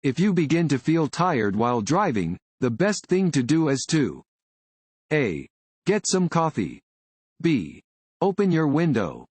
If you begin to feel tired while driving, the best thing to do is to A. Get some coffee. B. Open your window.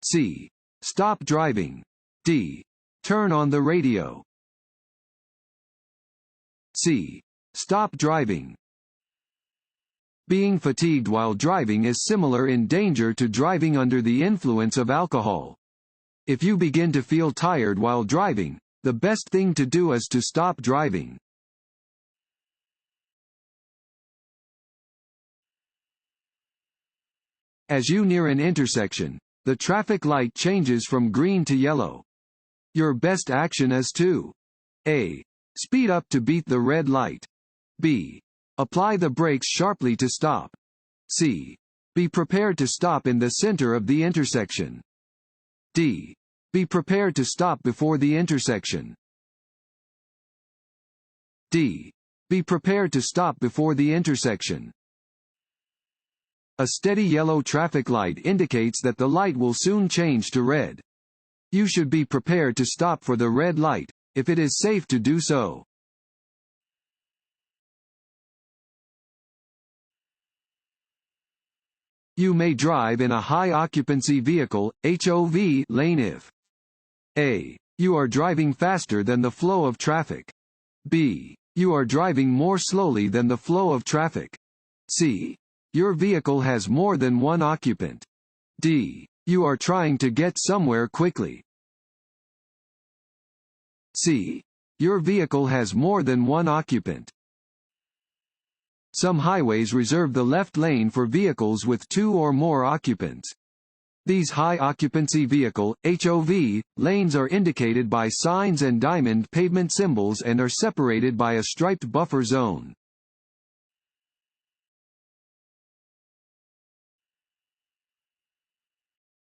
C. Stop driving. D. Turn on the radio. C. Stop driving. Being fatigued while driving is similar in danger to driving under the influence of alcohol. If you begin to feel tired while driving, the best thing to do is to stop driving. As you near an intersection, the traffic light changes from green to yellow. Your best action is to A. Speed up to beat the red light. B. Apply the brakes sharply to stop. C. Be prepared to stop in the center of the intersection. D. Be prepared to stop before the intersection. D. Be prepared to stop before the intersection. A steady yellow traffic light indicates that the light will soon change to red. You should be prepared to stop for the red light, if it is safe to do so. You may drive in a high-occupancy vehicle, HOV, lane if A. You are driving faster than the flow of traffic. B. You are driving more slowly than the flow of traffic. C. Your vehicle has more than one occupant. D. You are trying to get somewhere quickly. C. Your vehicle has more than one occupant. Some highways reserve the left lane for vehicles with 2 or more occupants. These high-occupancy vehicle, HOV, lanes are indicated by signs and diamond pavement symbols and are separated by a striped buffer zone.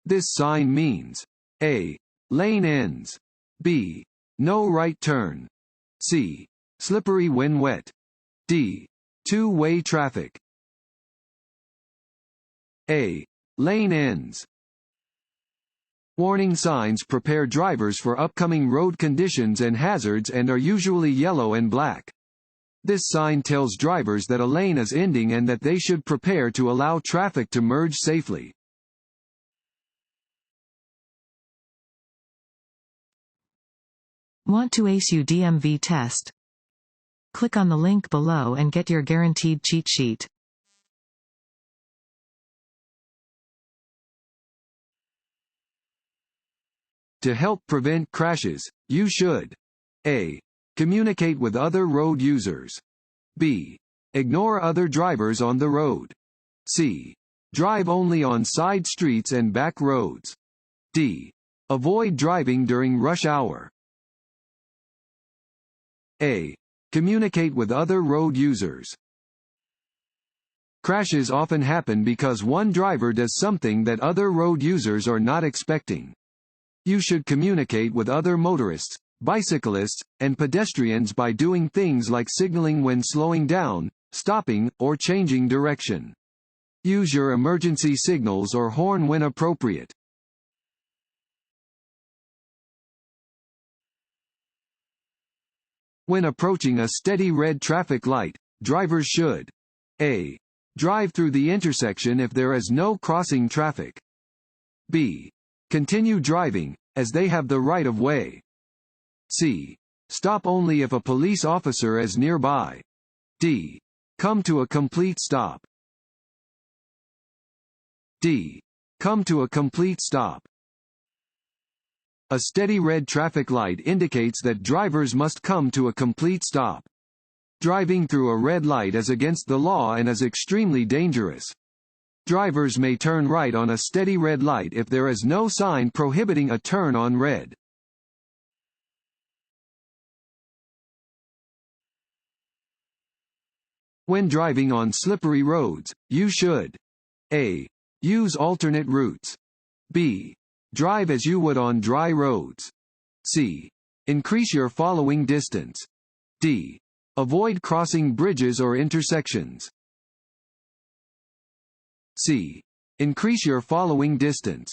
This sign means A. Lane ends. B. No right turn. C. Slippery when wet. D. Two-way traffic. A. Lane ends. Warning signs prepare drivers for upcoming road conditions and hazards and are usually yellow and black. This sign tells drivers that a lane is ending and that they should prepare to allow traffic to merge safely. Want to ace your DMV test? Click on the link below and get your guaranteed cheat sheet. To help prevent crashes, you should A. Communicate with other road users. B. Ignore other drivers on the road. C. Drive only on side streets and back roads. D. Avoid driving during rush hour. A. Communicate with other road users. Crashes often happen because one driver does something that other road users are not expecting. You should communicate with other motorists, bicyclists, and pedestrians by doing things like signaling when slowing down, stopping, or changing direction. Use your emergency signals or horn when appropriate. When approaching a steady red traffic light, drivers should A. Drive through the intersection if there is no crossing traffic. B. Continue driving, as they have the right of way. C. Stop only if a police officer is nearby. D. Come to a complete stop. D. Come to a complete stop. A steady red traffic light indicates that drivers must come to a complete stop. Driving through a red light is against the law and is extremely dangerous. Drivers may turn right on a steady red light if there is no sign prohibiting a turn on red. When driving on slippery roads, you should A. Use alternate routes. B. Drive as you would on dry roads. C. Increase your following distance. D. Avoid crossing bridges or intersections. C. Increase your following distance.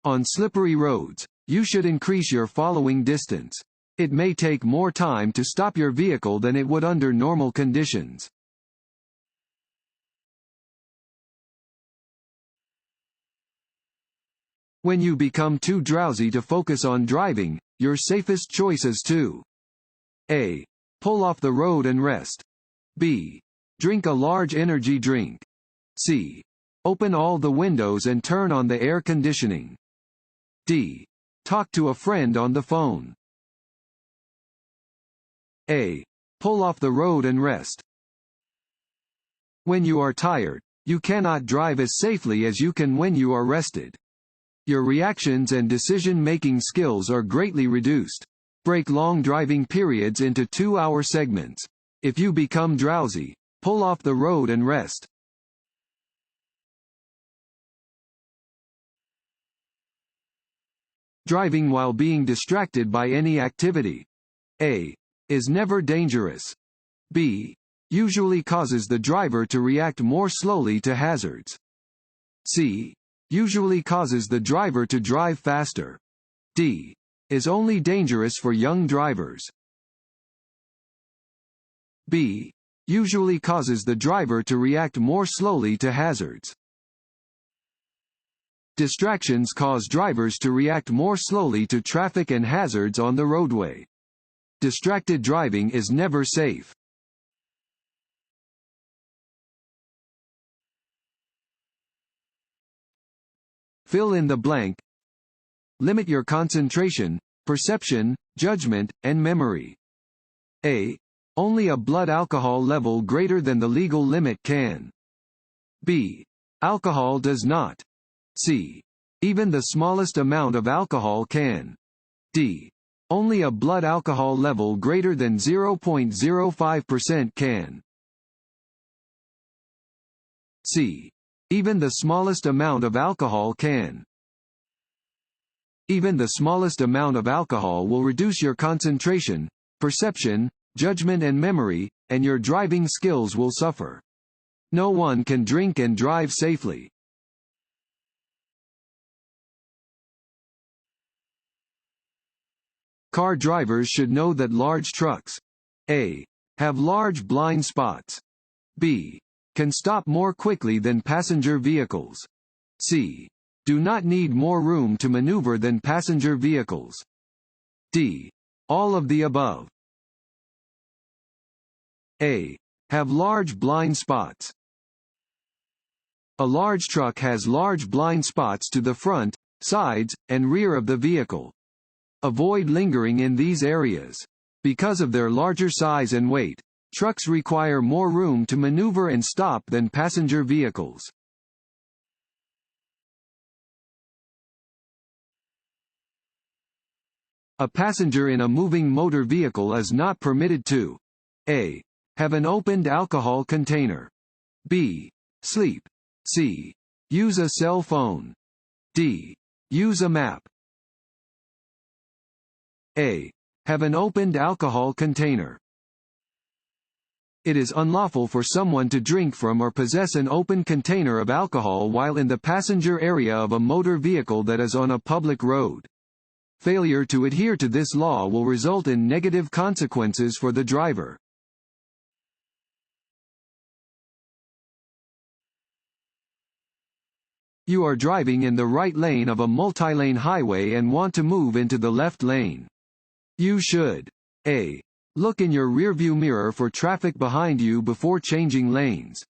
On slippery roads, you should increase your following distance. It may take more time to stop your vehicle than it would under normal conditions. When you become too drowsy to focus on driving, your safest choice is to A. Pull off the road and rest. B. Drink a large energy drink. C. Open all the windows and turn on the air conditioning. D. Talk to a friend on the phone. A. Pull off the road and rest. When you are tired, you cannot drive as safely as you can when you are rested. Your reactions and decision-making skills are greatly reduced. Break long driving periods into 2-hour segments. If you become drowsy, pull off the road and rest. Driving while being distracted by any activity. A. Is never dangerous. B. Usually causes the driver to react more slowly to hazards. C. Usually causes the driver to drive faster. D. Is only dangerous for young drivers. B. Usually causes the driver to react more slowly to hazards. Distractions cause drivers to react more slowly to traffic and hazards on the roadway. Distracted driving is never safe. Fill in the blank. Limit your concentration, perception, judgment, and memory. A. Only a blood alcohol level greater than the legal limit can. B. Alcohol does not. C. Even the smallest amount of alcohol can. D. Only a blood alcohol level greater than 0.05% can. C. Even the smallest amount of alcohol can. Even the smallest amount of alcohol will reduce your concentration, perception, judgment and memory, and your driving skills will suffer. No one can drink and drive safely. Car drivers should know that large trucks A. Have large blind spots. B. Can stop more quickly than passenger vehicles. C. Do not need more room to maneuver than passenger vehicles. D. All of the above. A. Have large blind spots. A large truck has large blind spots to the front, sides, and rear of the vehicle. Avoid lingering in these areas. Because of their larger size and weight, trucks require more room to maneuver and stop than passenger vehicles. A passenger in a moving motor vehicle is not permitted to A. Have an opened alcohol container. B. Sleep. C. Use a cell phone. D. Use a map. A. Have an opened alcohol container. It is unlawful for someone to drink from or possess an open container of alcohol while in the passenger area of a motor vehicle that is on a public road. Failure to adhere to this law will result in negative consequences for the driver. You are driving in the right lane of a multi-lane highway and want to move into the left lane. You should A. Look in your rearview mirror for traffic behind you before changing lanes.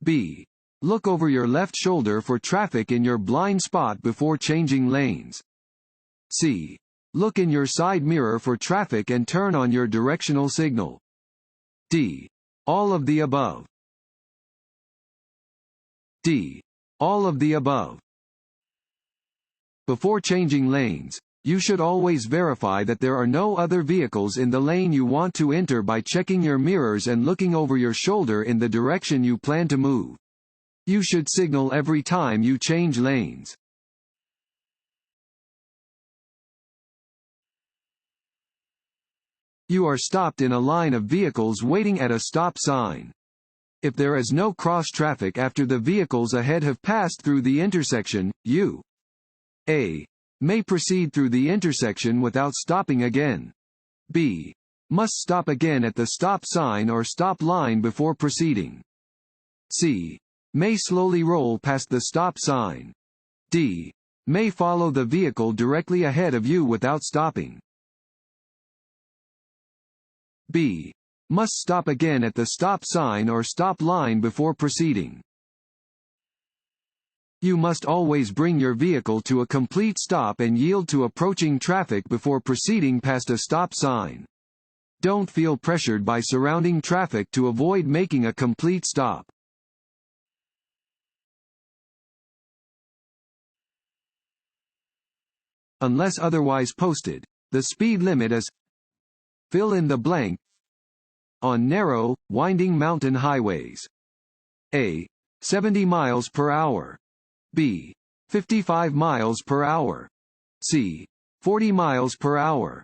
B. Look over your left shoulder for traffic in your blind spot before changing lanes. C. Look in your side mirror for traffic and turn on your directional signal. D. All of the above. D. All of the above. Before changing lanes, you should always verify that there are no other vehicles in the lane you want to enter by checking your mirrors and looking over your shoulder in the direction you plan to move. You should signal every time you change lanes. You are stopped in a line of vehicles waiting at a stop sign. If there is no cross traffic after the vehicles ahead have passed through the intersection, you A. May proceed through the intersection without stopping again. B. Must stop again at the stop sign or stop line before proceeding. C. May slowly roll past the stop sign. D. May follow the vehicle directly ahead of you without stopping. B. Must stop again at the stop sign or stop line before proceeding. You must always bring your vehicle to a complete stop and yield to approaching traffic before proceeding past a stop sign. Don't feel pressured by surrounding traffic to avoid making a complete stop. Unless otherwise posted, the speed limit is fill in the blank on narrow, winding mountain highways. A. 70 miles per hour. B. 55 miles per hour. C. 40 miles per hour.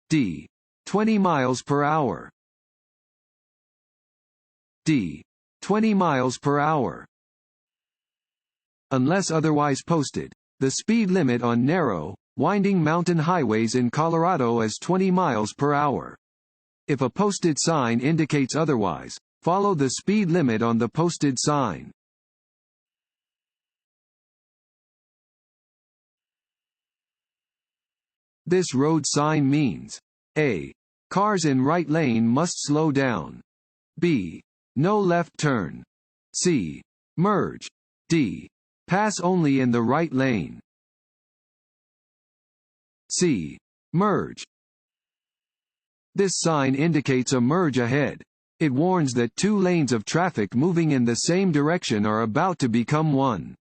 D. 20 miles per hour. D. 20 miles per hour. Unless otherwise posted, the speed limit on narrow, winding mountain highways in Colorado is 20 miles per hour. If a posted sign indicates otherwise, follow the speed limit on the posted sign. This road sign means A. Cars in right lane must slow down. B. No left turn. C. Merge. D. Pass only in the right lane. C. Merge. This sign indicates a merge ahead. It warns that two lanes of traffic moving in the same direction are about to become one.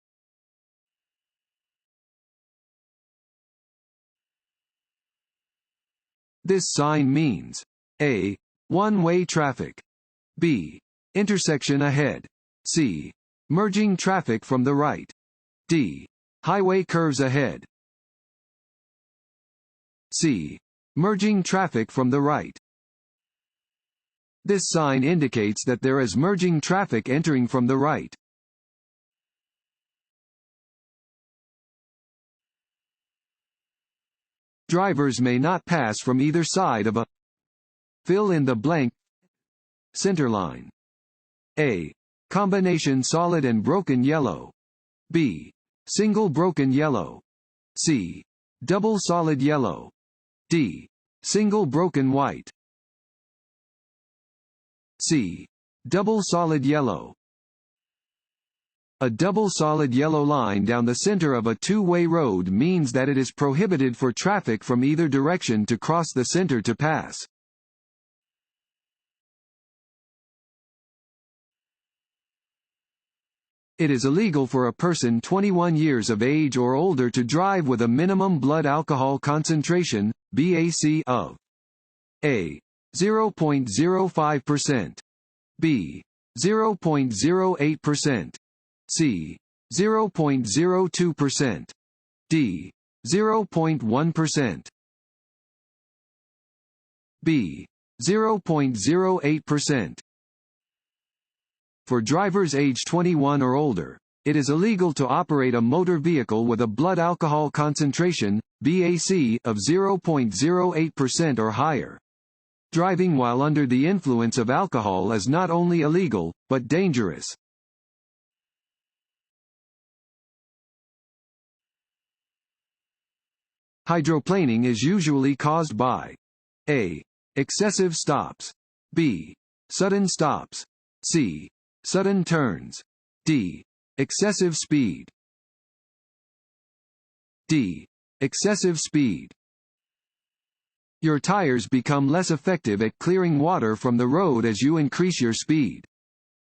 This sign means A. One-way traffic. B. Intersection ahead. C. Merging traffic from the right. D. Highway curves ahead. C. Merging traffic from the right. This sign indicates that there is merging traffic entering from the right. Drivers may not pass from either side of a fill in the blank centerline. A. Combination solid and broken yellow. B. Single broken yellow. C. Double solid yellow. D. Single broken white. C. Double solid yellow. A double solid yellow line down the center of a two-way road means that it is prohibited for traffic from either direction to cross the center to pass. It is illegal for a person 21 years of age or older to drive with a minimum blood alcohol concentration, BAC, of A. 0.05%, B. 0.08%, C. 0.02%, D. 0.1%, B. 0.08%. For drivers age 21 or older, it is illegal to operate a motor vehicle with a blood alcohol concentration, BAC, of 0.08% or higher. Driving while under the influence of alcohol is not only illegal, but dangerous. Hydroplaning is usually caused by A. Excessive stops. B. Sudden stops. C. Sudden turns. D. Excessive speed. D. Excessive speed. Your tires become less effective at clearing water from the road as you increase your speed.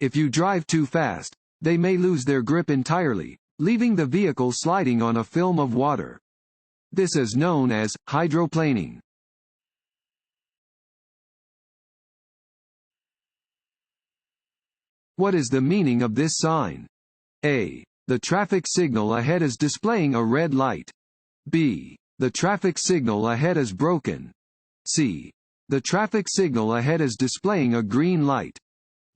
If you drive too fast, they may lose their grip entirely, leaving the vehicle sliding on a film of water. This is known as hydroplaning. What is the meaning of this sign? A. The traffic signal ahead is displaying a red light. B. The traffic signal ahead is broken. C. The traffic signal ahead is displaying a green light.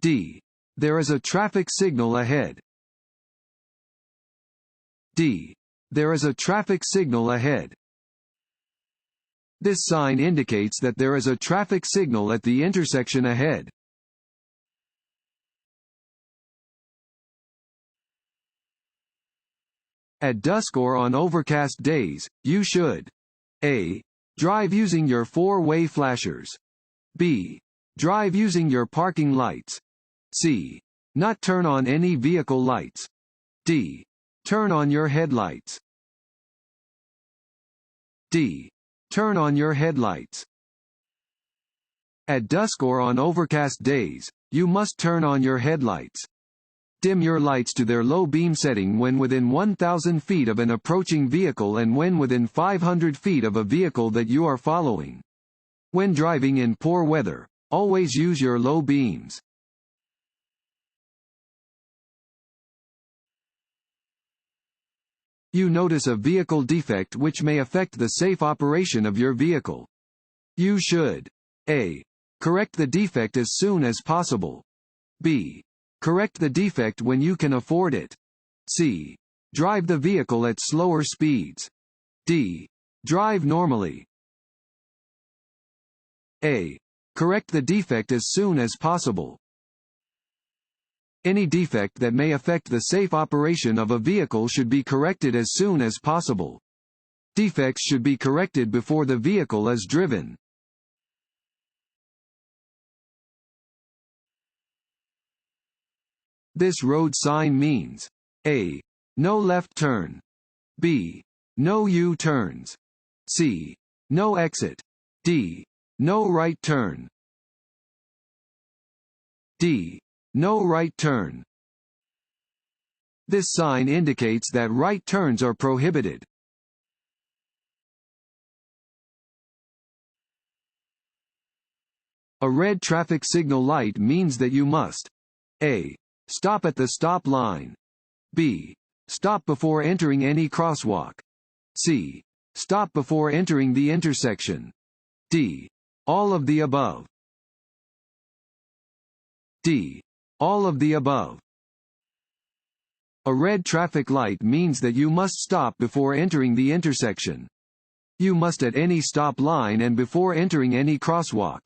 D. There is a traffic signal ahead. D. There is a traffic signal ahead. This sign indicates that there is a traffic signal at the intersection ahead. At dusk or on overcast days, you should A. Drive using your four-way flashers. B. Drive using your parking lights. C. Not turn on any vehicle lights. D. Turn on your headlights. D. Turn on your headlights. At dusk or on overcast days, you must turn on your headlights. Dim your lights to their low beam setting when within 1,000 feet of an approaching vehicle and when within 500 feet of a vehicle that you are following. When driving in poor weather, always use your low beams. You notice a vehicle defect which may affect the safe operation of your vehicle. You should A. Correct the defect as soon as possible. B. Correct the defect when you can afford it. C. Drive the vehicle at slower speeds. D. Drive normally. A. Correct the defect as soon as possible. Any defect that may affect the safe operation of a vehicle should be corrected as soon as possible. Defects should be corrected before the vehicle is driven. This road sign means A. No left turn. B. No U-turns. C. No exit. D. No right turn. D. No right turn. This sign indicates that right turns are prohibited. A red traffic signal light means that you must A. Stop at the stop line. B. Stop before entering any crosswalk. C. Stop before entering the intersection. D. All of the above. D. All of the above. A red traffic light means that you must stop before entering the intersection. You must at any stop line and before entering any crosswalk.